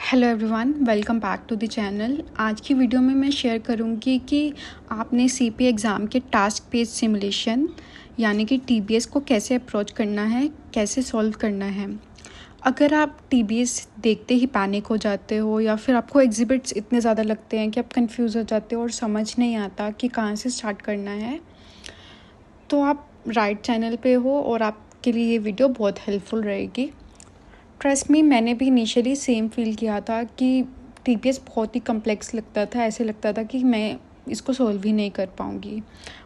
Hello everyone, welcome back to the channel. आज की video में मैं शेयर करूंगी कि आपने सीपी एग्ज़ाम के टास्क बेस्ड सिमुलेशन यानी कि टीबीएस को कैसे अप्रोच करना है, कैसे सॉल्व करना है। अगर आप टीबीएस देखते ही पैनिक हो जाते हो या फिर आपको एग्जिबिट्स इतने ज़्यादा लगते हैं कि आप कंफ्यूज हो जाते हो और समझ नहीं आता कि कहाँ से स्टार्ट करना है, तो आप राइट चैनल पे हो और आपके लिए ये वीडियो बहुत हेल्पफुल रहेगी। ट्रस्ट मी, मैंने भी इनिशियली सेम फील किया था कि टीपीएस बहुत ही कम्प्लेक्स लगता था। ऐसे लगता था कि मैं इसको सॉल्व ही नहीं कर पाऊँगी।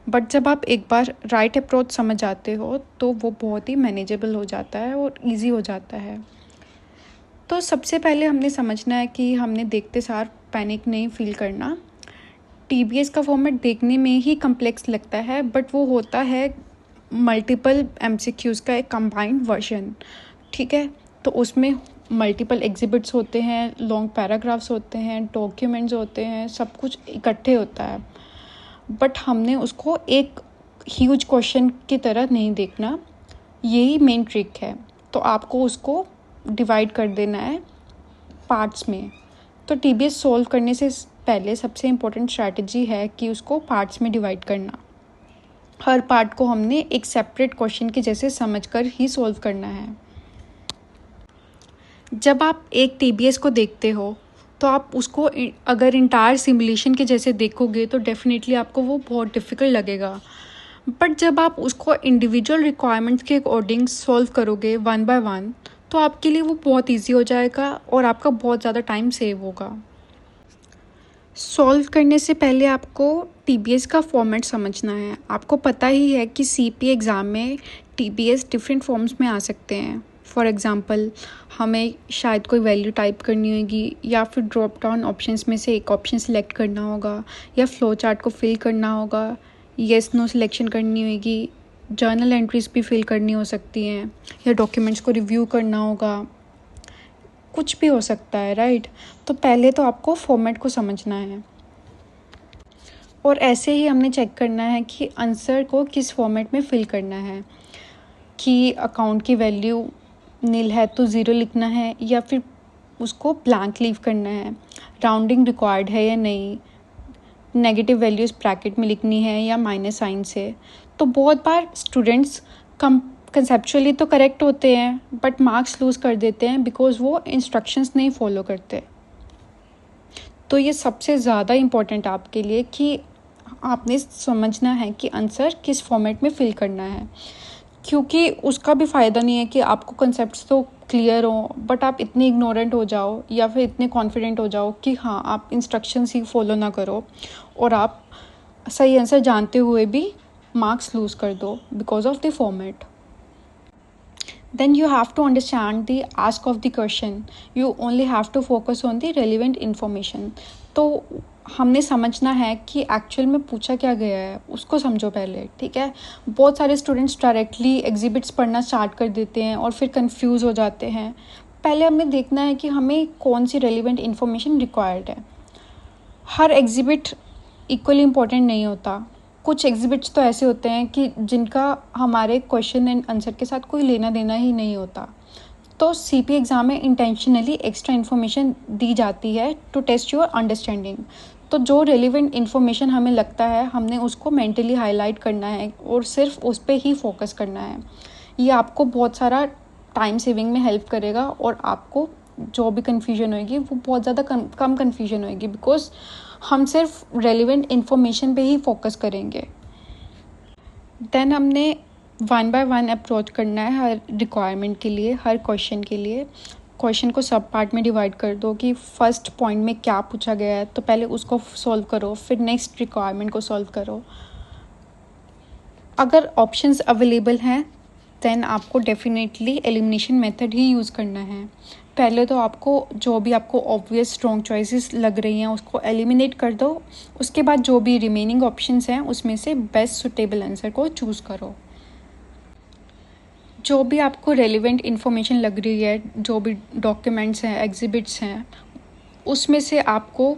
बट जब आप एक बार राइट अप्रोच समझ आते हो तो वो बहुत ही मैनेजेबल हो जाता है और इजी हो जाता है। तो सबसे पहले हमने समझना है कि हमने देखते सार पैनिक नहीं फील करना। टीबीएस का फॉर्मेट देखने में ही कम्प्लेक्स लगता है, बट वो होता है मल्टीपल एमसीक्यूज़ का एक कंबाइंड वर्जन। ठीक है, तो उसमें मल्टीपल एग्जिबिट्स होते हैं, लॉन्ग पैराग्राफ्स होते हैं, डॉक्यूमेंट्स होते हैं, सब कुछ इकट्ठे होता है। बट हमने उसको एक ह्यूज क्वेश्चन की तरह नहीं देखना, यही मेन ट्रिक है। तो आपको उसको डिवाइड कर देना है पार्ट्स में। तो टीबीएस सॉल्व करने से पहले सबसे इम्पोर्टेंट स्ट्रैटेजी है कि उसको पार्ट्स में डिवाइड करना। हर पार्ट को हमने एक सेपरेट क्वेश्चन के जैसे समझकर ही सॉल्व करना है। जब आप एक टीबीएस को देखते हो तो आप उसको अगर इंटायर सिमुलेशन के जैसे देखोगे तो डेफिनेटली आपको वो बहुत डिफ़िकल्ट लगेगा। बट जब आप उसको इंडिविजुअल रिक्वायरमेंट्स के अकॉर्डिंग सॉल्व करोगे वन बाय वन, तो आपके लिए वो बहुत इजी हो जाएगा और आपका बहुत ज़्यादा टाइम सेव होगा। सॉल्व करने से पहले आपको टीबीएस का फॉर्मेट समझना है। आपको पता ही है कि सीपी एग्ज़ाम में टीबीएस डिफरेंट फॉर्म्स में आ सकते हैं। फॉर एग्ज़ाम्पल, हमें शायद कोई वैल्यू टाइप करनी होगी या फिर ड्रॉप डाउन ऑप्शंस में से एक ऑप्शन सेलेक्ट करना होगा या फ्लो चार्ट को फिल करना होगा, येस नो सिलेक्शन करनी होगी, जर्नल एंट्रीज भी फिल करनी हो सकती हैं या डॉक्यूमेंट्स को रिव्यू करना होगा। कुछ भी हो सकता है, राइट। तो पहले तो आपको फॉर्मेट को समझना है और ऐसे ही हमने चेक करना है कि आंसर को किस फॉर्मेट में फिल करना है। कि अकाउंट की वैल्यू नील है तो ज़ीरो लिखना है या फिर उसको ब्लैंक लीव करना है, राउंडिंग रिक्वायर्ड है या नहीं, नेगेटिव वैल्यूज़ ब्रैकेट में लिखनी है या माइनस साइन से। तो बहुत बार स्टूडेंट्स कंसेप्चुअली तो करेक्ट होते हैं बट मार्क्स लूज़ कर देते हैं बिकॉज वो इंस्ट्रक्शंस नहीं फॉलो करते। तो ये सबसे ज़्यादा इम्पोर्टेंट आपके लिए कि आपने समझना है कि आंसर किस फॉर्मेट में फिल करना है, क्योंकि उसका भी फ़ायदा नहीं है कि आपको कंसेप्ट्स तो क्लियर हो बट आप इतने इग्नोरेंट हो जाओ या फिर इतने कॉन्फिडेंट हो जाओ कि हाँ आप इंस्ट्रक्शंस ही फॉलो ना करो और आप सही आंसर जानते हुए भी मार्क्स लूज़ कर दो because of the format. Then you have to understand the ask of the question. You only have to focus on the relevant information. तो हमने समझना है कि एक्चुअल में पूछा क्या गया है, उसको समझो पहले। ठीक है, बहुत सारे स्टूडेंट्स डायरेक्टली एग्जिबिट्स पढ़ना स्टार्ट कर देते हैं और फिर कंफ्यूज हो जाते हैं। पहले हमें देखना है कि हमें कौन सी रेलिवेंट इन्फॉर्मेशन रिक्वायर्ड है। हर एग्जिबिट इक्वली इम्पोर्टेंट नहीं होता। कुछ एग्जिबिट्स तो ऐसे होते हैं कि जिनका हमारे क्वेश्चन एंड आंसर के साथ कोई लेना देना ही नहीं होता। तो सीपी एग्ज़ाम में इंटेंशनली एक्स्ट्रा इन्फॉर्मेशन दी जाती है टू टेस्ट योर अंडरस्टैंडिंग। तो जो रेलिवेंट इन्फॉर्मेशन हमें लगता है हमने उसको मेंटली हाईलाइट करना है और सिर्फ उस पर ही फोकस करना है। ये आपको बहुत सारा टाइम सेविंग में हेल्प करेगा और आपको जो भी कन्फ्यूजन होएगी वो बहुत ज़्यादा कम कन्फ्यूजन होएगी बिकॉज हम सिर्फ रेलिवेंट इन्फॉर्मेशन पे ही फोकस करेंगे। देन हमने वन बाय वन अप्रोच करना है हर रिक्वायरमेंट के लिए, हर क्वेश्चन के लिए। क्वेश्चन को सब पार्ट में डिवाइड कर दो कि फर्स्ट पॉइंट में क्या पूछा गया है तो पहले उसको सॉल्व करो, फिर नेक्स्ट रिक्वायरमेंट को सॉल्व करो। अगर ऑप्शंस अवेलेबल हैं देन आपको डेफिनेटली एलिमिनेशन मेथड ही यूज़ करना है। पहले तो आपको जो भी आपको ऑब्वियस स्ट्रॉन्ग चॉइसेस लग रही हैं उसको एलिमिनेट कर दो। उसके बाद जो भी रिमेनिंग ऑप्शंस हैं उसमें से बेस्ट सुटेबल आंसर को चूज़ करो। जो भी आपको रेलिवेंट इन्फॉर्मेशन लग रही है, जो भी डॉक्यूमेंट्स हैं, एग्जिबिट्स हैं, उसमें से आपको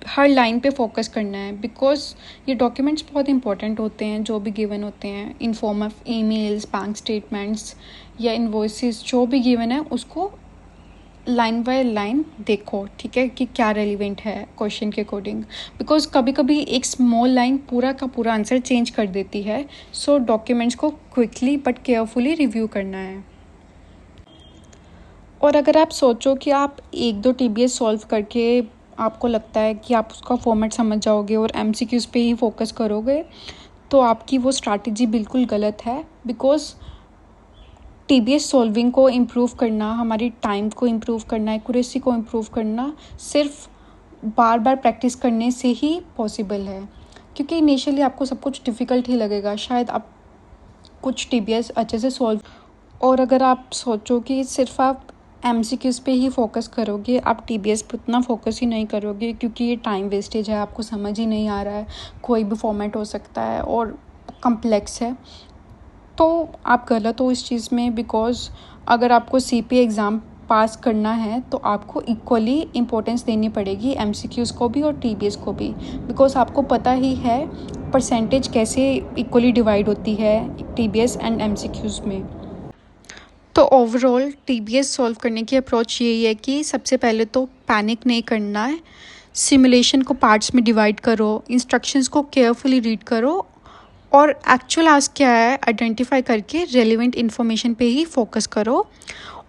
हर लाइन पे फोकस करना है बिकॉज ये डॉक्यूमेंट्स बहुत इंपॉर्टेंट होते हैं जो भी गिवन होते हैं in form of emails, bank statements या इनवॉइसेस। जो भी गिवन है उसको लाइन बाय लाइन देखो, ठीक है, कि क्या रेलिवेंट है क्वेश्चन के अकॉर्डिंग, बिकॉज कभी कभी एक स्मॉल लाइन पूरा का पूरा आंसर चेंज कर देती है। सो डॉक्यूमेंट्स को क्विकली बट केयरफुली रिव्यू करना है। और अगर आप सोचो कि आप 1-2 टीबीएस सॉल्व करके आपको लगता है कि आप उसका फॉर्मेट समझ जाओगे और एमसीक्यूज़ पे ही फोकस करोगे, तो आपकी वो स्ट्रैटेजी बिल्कुल गलत है। बिकॉज टीबीएस सॉल्विंग को इम्प्रूव करना, हमारी टाइम को इम्प्रूव करना, एक्यूरेसी को इम्प्रूव करना सिर्फ बार बार प्रैक्टिस करने से ही पॉसिबल है। क्योंकि इनिशियली आपको सब कुछ डिफ़िकल्ट ही लगेगा, शायद आप कुछ टीबीएस अच्छे से सॉल्व। और अगर आप सोचो कि सिर्फ आप एमसीक्यूज़ पे ही फोकस करोगे, आप टीबीएस पे उतना फोकस ही नहीं करोगे, क्योंकि ये टाइम वेस्टेज है, आपको समझ ही नहीं आ रहा है, कोई भी फॉर्मेट हो सकता है और कम्प्लेक्स है, तो आप गलत हो इस चीज़ में। बिकॉज अगर आपको सीपीए एग्ज़ाम पास करना है तो आपको इक्वली इम्पोर्टेंस देनी पड़ेगी एमसीक्यूज़ को भी और टीबीएस को भी, बिकॉज आपको पता ही है परसेंटेज कैसे इक्वली डिवाइड होती है टीबीएस एंड एमसीक्यूज़ में। तो ओवरऑल टीबीएस सॉल्व करने की अप्रोच यही है कि सबसे पहले तो पैनिक नहीं करना है, सिमुलेशन को पार्ट्स में डिवाइड करो, इंस्ट्रक्शंस को केयरफुली रीड करो और एक्चुअल आस्क क्या है आइडेंटिफाई करके रेलिवेंट इन्फॉर्मेशन पे ही फोकस करो।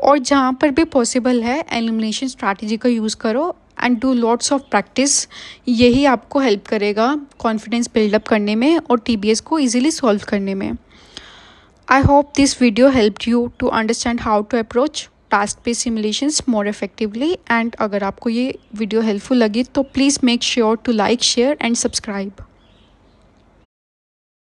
और जहाँ पर भी पॉसिबल है एलिमिनेशन स्ट्रैटेजी का यूज़ करो and do lots of practice. यही आपको हेल्प करेगा कॉन्फिडेंस बिल्डअप करने में और टीबीएस को ईजिली सॉल्व करने में। I hope this video helped you to understand how to approach task-based simulations more effectively, and अगर आपको ये वीडियो हेल्पफुल लगी तो please make sure to like, share and subscribe.